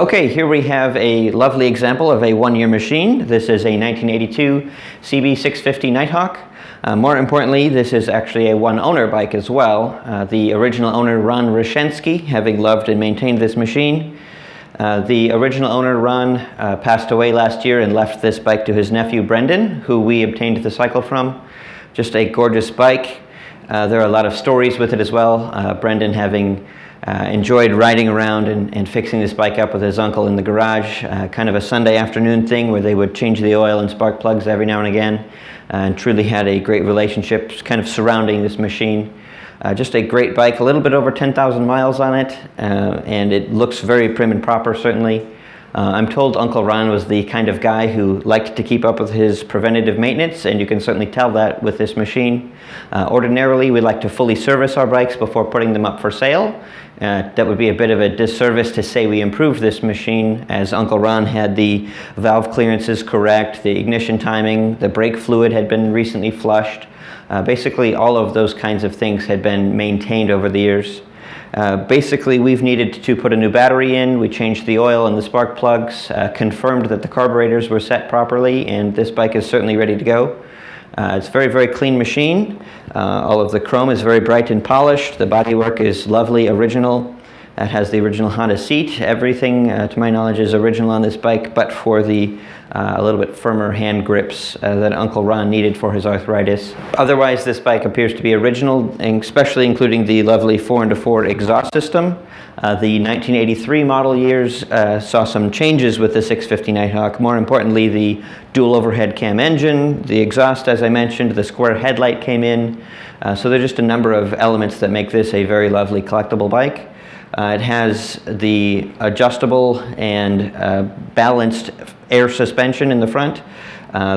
Okay, here we have a lovely example of a one-year machine. This is a 1982 CB650 Nighthawk. More importantly, this is actually a one-owner bike as well. The original owner, Ron Ryshensky, having loved and maintained this machine. The original owner, Ron, passed away last year and left this bike to his nephew, Brendan, who we obtained the cycle from. Just a gorgeous bike. There are a lot of stories with it as well. Brendan having enjoyed riding around and fixing this bike up with his uncle in the garage, kind of a Sunday afternoon thing where they would change the oil and spark plugs every now and again, and truly had a great relationship kind of surrounding this machine. Just a great bike, a little bit over 10,000 miles on it, and it looks very prim and proper, certainly. I'm told Uncle Ron was the kind of guy who liked to keep up with his preventative maintenance, and you can certainly tell that with this machine. Ordinarily, we like to fully service our bikes before putting them up for sale. That would be a bit of a disservice to say we improved this machine, as Uncle Ron had the valve clearances correct, the ignition timing, the brake fluid had been recently flushed. Basically, all of those kinds of things had been maintained over the years. Basically, we've needed to put a new battery in. We changed the oil and the spark plugs, confirmed that the carburetors were set properly, and this bike is certainly ready to go. It's a very, very clean machine. All of the chrome is very bright and polished. The bodywork is lovely, original. It has the original Honda seat. Everything, to my knowledge, is original on this bike, but for the a little bit firmer hand grips that Uncle Ron needed for his arthritis. Otherwise, this bike appears to be original, especially including the lovely 4x4 exhaust system. The 1983 model years saw some changes with the 650 Nighthawk. More importantly, the dual overhead cam engine, the exhaust, as I mentioned, the square headlight came in. So there's just a number of elements that make this a very lovely collectible bike. It has the adjustable and balanced air suspension in the front,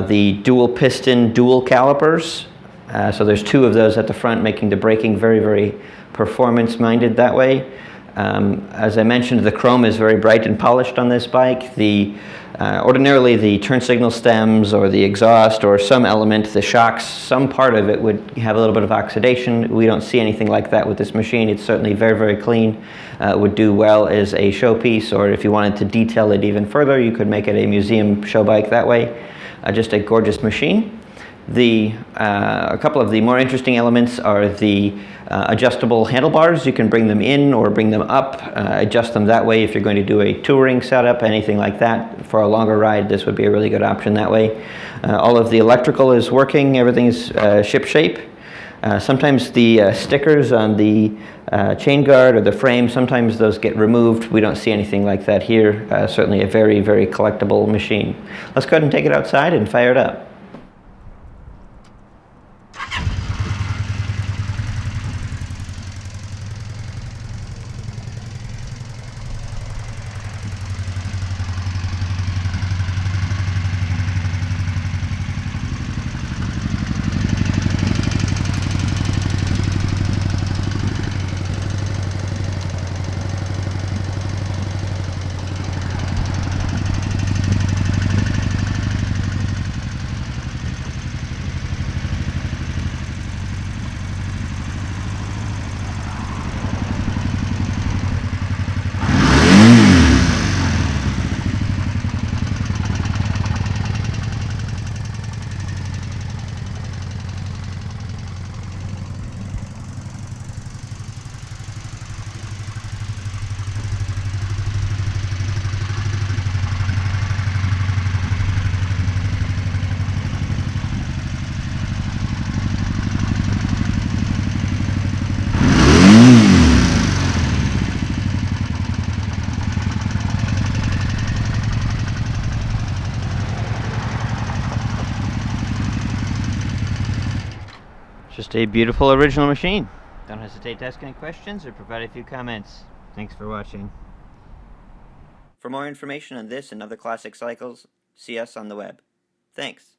the dual piston, dual calipers. So there's two of those at the front, making the braking very, very performance-minded that way. As I mentioned, the chrome is very bright and polished on this bike. Ordinarily, the turn signal stems or the exhaust or some element, the shocks, some part of it would have a little bit of oxidation. We don't see anything like that with this machine. It's certainly very, very clean. It would do well as a showpiece, or if you wanted to detail it even further, you could make it a museum show bike that way. Just a gorgeous machine. A couple of the more interesting elements are the adjustable handlebars. You can bring them in or bring them up, adjust them that way if you're going to do a touring setup, anything like that. For a longer ride, this would be a really good option that way. All of the electrical is working, everything's ship-shape. Sometimes the stickers on the chain guard or the frame, sometimes those get removed. We don't see anything like that here. Certainly a very, very collectible machine. Let's go ahead and take it outside and fire it up. Just a beautiful original machine. Don't hesitate to ask any questions or provide a few comments. Thanks for watching. For more information on this and other classic cycles, see us on the web. Thanks.